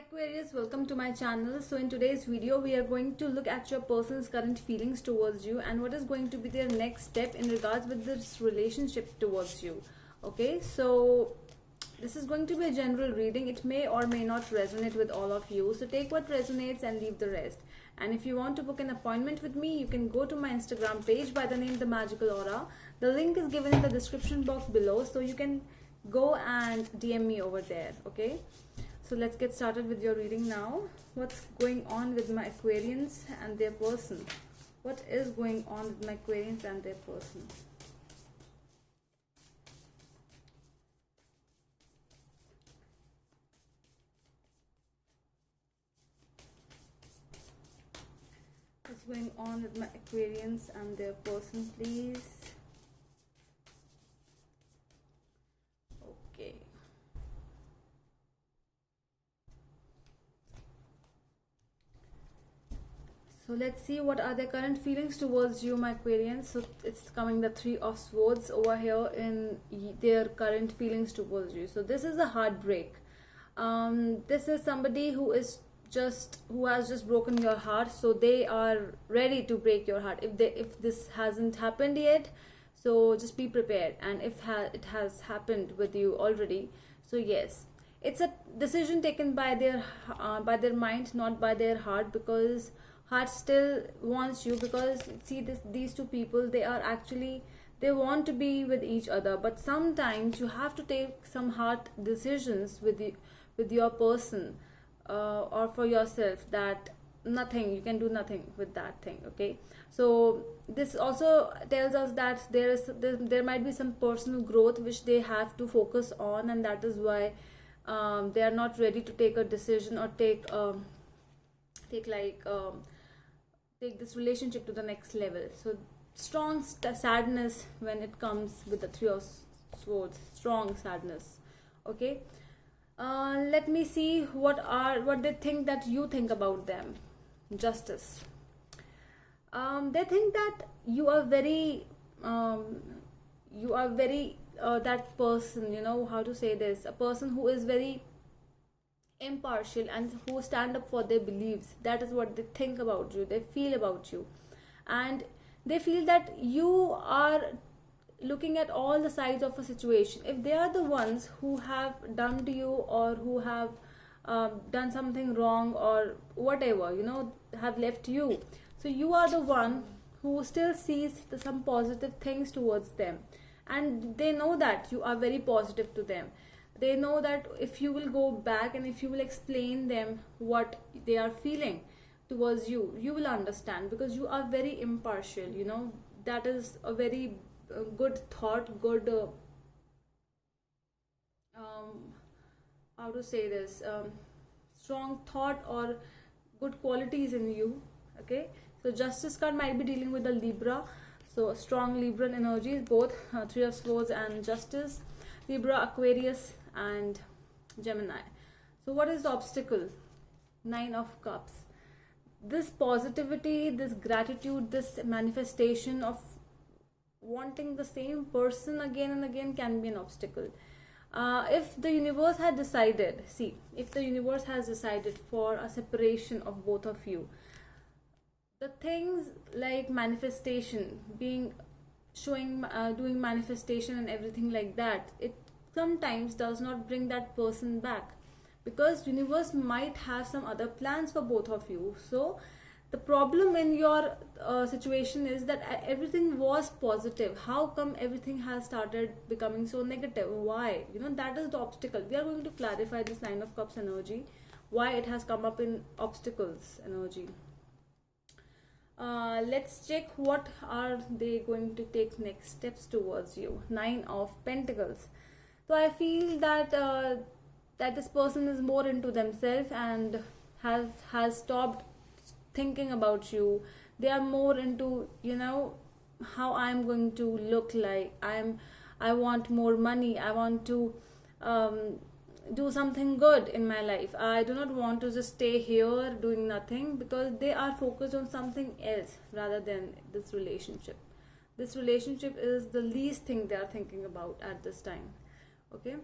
Aquarius, welcome to my channel. So in today's video we are going to look at your person's current feelings towards you and what is going to be their next step in regards with this relationship towards you. Okay, so this is going to be a general reading. It may or may not resonate with all of you, so take what resonates and leave the rest. And if you want to book an appointment with me, you can go to my Instagram page by the name The Magical Aura. The link is given in the description box below, so you can go and DM me over there. Okay, so let's get started with your reading now. What's going on with my Aquarians and their person? What is going on with my Aquarians and their person? What's going on with my Aquarians and their person, please? Okay. So let's see what are their current feelings towards you, my Aquarians. So it's coming the Three of Swords over here in their current feelings towards you. So this is a heartbreak. This is somebody who has just broken your heart, so they are ready to break your heart. If this hasn't happened yet, so just be prepared. And if it has happened with you already, so yes, it's a decision taken by their mind, not by their heart, because heart still wants you. Because see, these two people, they want to be with each other, but sometimes you have to take some hard decisions with your person, or for yourself, that you can do nothing with that thing. Okay, so this also tells us that there might be some personal growth which they have to focus on, and that is why they are not ready to take a decision or take this relationship to the next level. So strong sadness when it comes with the Three of Swords. Strong sadness. Okay, let me see what they think that you think about them. Justice. They think that you are very that person, you know how to say this, a person who is very impartial and who stand up for their beliefs. That is what they think about you, they feel about you, and they feel that you are looking at all the sides of a situation. If they are the ones who have done to you, or who have done something wrong, or whatever, have left you, so you are the one who still sees some positive things towards them, and they know that you are very positive to them. They know that if you will go back and if you will explain them what they are feeling towards you, you will understand, because you are very impartial. That is a very good thought, good how to say this, strong thought or good qualities in you. Okay, so Justice card might be dealing with the Libra, so strong Libran energies, both Three of Swords and Justice, Libra, Aquarius and Gemini. So what is the obstacle? Nine of Cups. This positivity, this gratitude, this manifestation of wanting the same person again and again can be an obstacle. If the universe had decided, if the universe has decided for a separation of both of you, the things like manifestation, doing manifestation and everything like that, it sometimes does not bring that person back, because universe might have some other plans for both of you. So the problem in your situation is that everything was positive. How come everything has started becoming so negative? Why? That is the obstacle. We are going to clarify this Nine of Cups energy, why it has come up in obstacles energy. Let's check what are they going to take next steps towards you. Nine of Pentacles. So I feel that that this person is more into themselves and has stopped thinking about you. They are more into, how I'm going to look like. I want more money. I want to do something good in my life. I do not want to just stay here doing nothing, because they are focused on something else rather than this relationship. This relationship is the least thing they are thinking about at this time. Okay,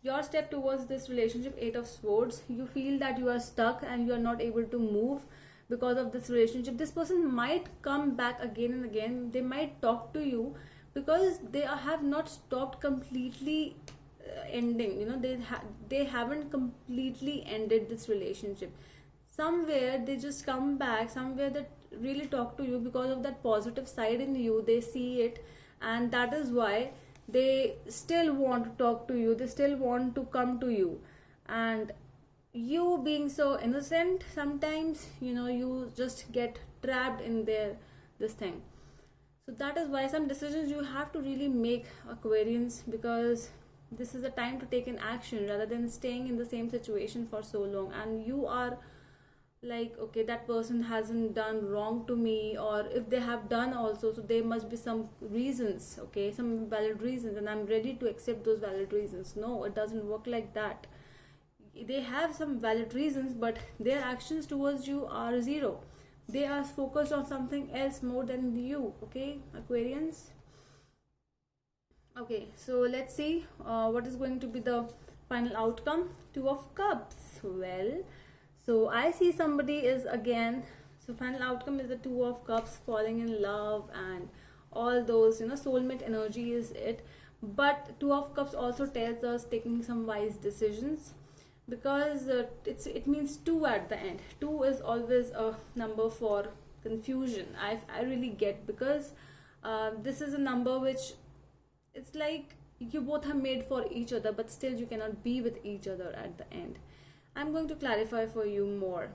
your step towards this relationship, Eight of Swords, you feel that you are stuck and you are not able to move because of this relationship. This person might come back again and again. They might talk to you because they have not stopped completely ending, you know, they haven't completely ended this relationship. Somewhere they just come back, somewhere that really talk to you because of that positive side in you. They see it, and that is why they still want to talk to you, they still want to come to you. And you being so innocent, sometimes, you know, you just get trapped in their this thing. So that is why some decisions you have to really make, Aquarians, because this is a time to take an action rather than staying in the same situation for so long. And you are like, okay, that person hasn't done wrong to me, or if they have done also, so there must be some reasons, okay, some valid reasons, and I'm ready to accept those valid reasons. No, it doesn't work like that. They have some valid reasons, but their actions towards you are zero. They are focused on something else more than you, okay, Aquarians. Okay, so let's see what is going to be the final outcome. Two of Cups. Well, so I see somebody is again, so final outcome is the Two of Cups, falling in love and all those, you know, soulmate energy is it. But Two of Cups also tells us taking some wise decisions, because it means two at the end. Two is always a number for confusion. I really get, because this is a number which, it's like you both are made for each other, but still you cannot be with each other at the end. I'm going to clarify for you more.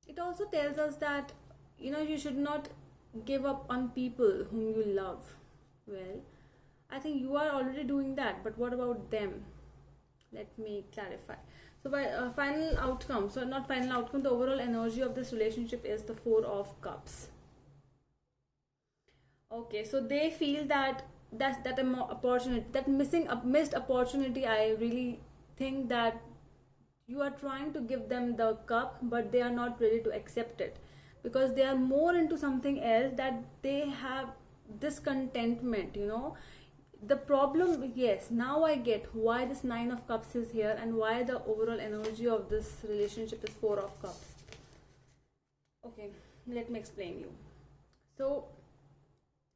It also tells us that, you know, you should not give up on people whom you love. Well, I think you are already doing that, but what about them? Let me clarify. So by final outcome, so not final outcome, the overall energy of this relationship is the Four of Cups. Okay, so they feel that that opportunity, that missed opportunity, I really think that you are trying to give them the cup, but they are not ready to accept it, because they are more into something else, that they have discontentment, you know. The problem, yes, now I get why this Nine of Cups is here and why the overall energy of this relationship is Four of Cups. Okay, let me explain you. So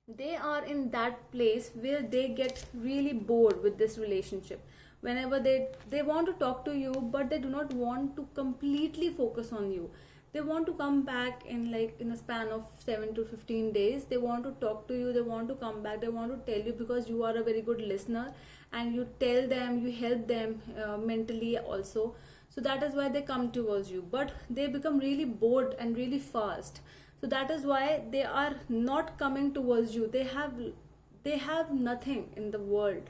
they are in that place where they get really bored with this relationship. Whenever they want to talk to you, but they do not want to completely focus on you. They want to come back in a span of 7 to 15 days. They want to talk to you, they want to come back, they want to tell you, because you are a very good listener and you tell them, you help them mentally also. So that is why they come towards you, but they become really bored and really fast. So that is why they are not coming towards you. They have nothing in the world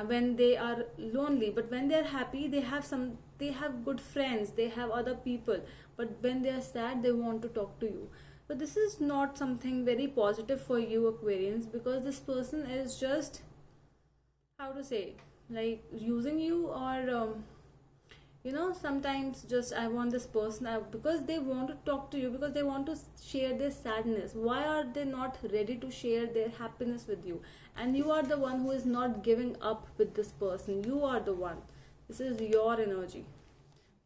when they are lonely, but when they are happy, they have good friends, they have other people. But when they are sad, they want to talk to you. But this is not something very positive for you, Aquarians, because this person is just, how to say, like using you, or you know, sometimes just I want this person because they want to talk to you, because they want to share their sadness. Why are they not ready to share their happiness with you? And you are the one who is not giving up with this person. You are the one. This is your energy.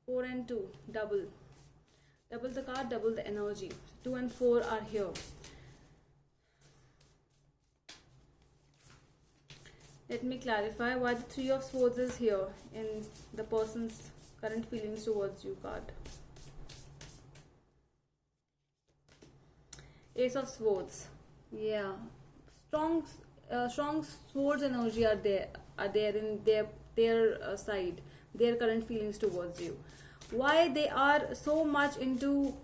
4 and 2, double the card, double the energy. 2 and 4 are here. Let me clarify why the Three of Swords is here in the person's current feelings towards you card. Ace of Swords. Yeah, strong swords energy are there in their side, their current feelings towards you. Why they are so much into,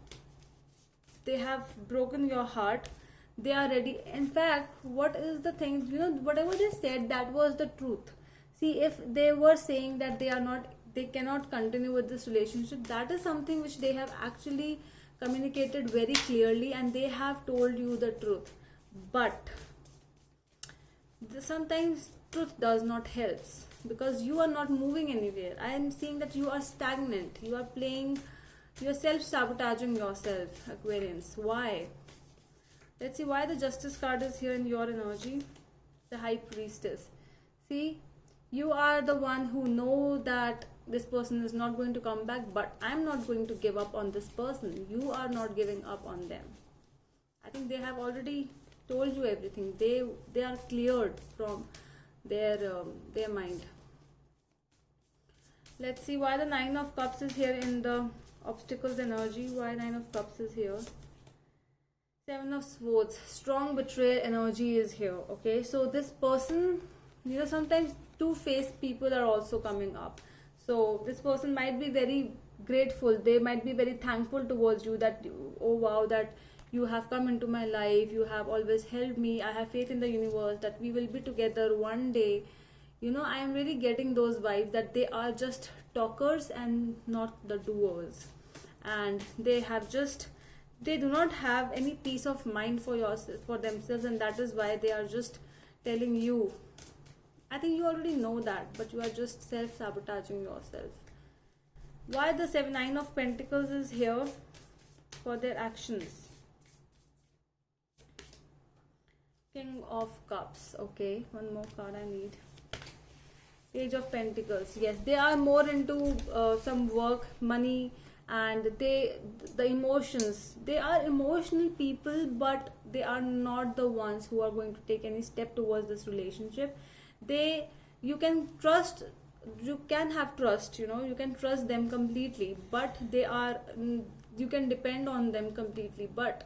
they have broken your heart, they are ready. In fact, what is the thing, you know, whatever they said, that was the truth. See, if they were saying that they cannot continue with this relationship, that is something which they have actually communicated very clearly, and they have told you the truth. But sometimes truth does not help, because you are not moving anywhere. I am seeing that you are stagnant. You are self-sabotaging yourself, Aquarians. Why? Let's see why the Justice card is here in your energy. The High Priestess. See, You are the one who know that this person is not going to come back, but I'm not going to give up on this person. You are not giving up on them. I think they have already told you everything. They are cleared from their mind. Let's see why the Nine of Cups is here in the obstacles energy. Why Nine of Cups is here? Seven of Swords, strong betrayal energy is here. Okay, so this person, you know, sometimes two-faced people are also coming up. So this person might be very grateful. They might be very thankful towards you that, oh wow, that you have come into my life. You have always helped me. I have faith in the universe that we will be together one day. You know, I am really getting those vibes that they are just talkers and not the doers. And they do not have any peace of mind for themselves, and that is why they are just telling you. I think you already know that, but you are just self-sabotaging yourself. Why the Nine of Pentacles is here for their actions? King of Cups. Okay, one more card I need. Page of Pentacles. Yes, they are more into some work, money, and the emotions. They are emotional people, but they are not the ones who are going to take any step towards this relationship. You can trust, you can have trust, you know, you can trust them completely, but you can depend on them completely. But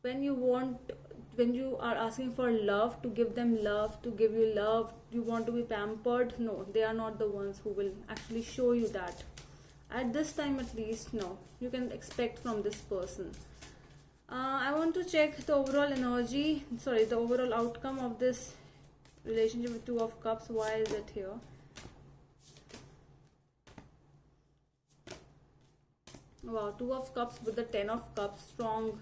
when you are asking for love, to give them love, to give you love, you want to be pampered, no, they are not the ones who will actually show you that. At this time at least, no, you can expect from this person. I want to check the overall energy, the overall outcome of this relationship with Two of Cups. Why is it here? Wow, Two of Cups with the Ten of Cups, strong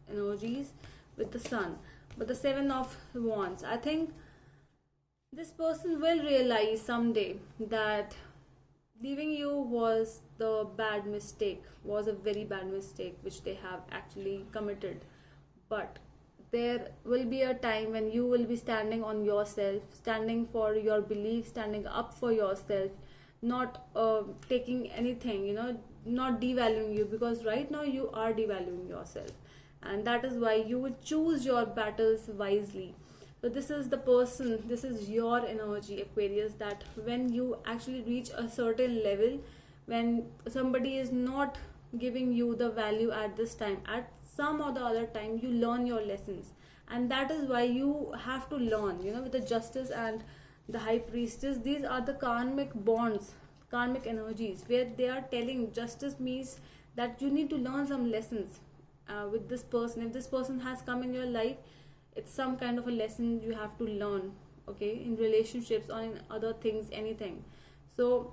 energies with the Sun, but the Seven of Wands. I think this person will realize someday that leaving you was a very bad mistake which they have actually committed. But there will be a time when you will be standing on yourself, standing for your belief, standing up for yourself, not taking anything, you know, not devaluing you, because right now you are devaluing yourself, and that is why you would choose your battles wisely. So this is the person, this is your energy, Aquarius, that when you actually reach a certain level, when somebody is not giving you the value at this time, at some or the other time, you learn your lessons. And that is why you have to learn, you know, with the Justice and the High Priestess. These are the karmic bonds, karmic energies, where they are telling, justice means that you need to learn some lessons with this person. If this person has come in your life, it's some kind of a lesson you have to learn, okay, in relationships or in other things, anything. So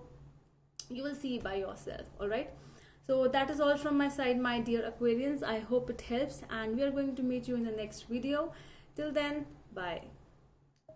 you will see by yourself. All right, so that is all from my side, my dear Aquarians. I hope it helps, and we are going to meet you in the next video. Till then, bye.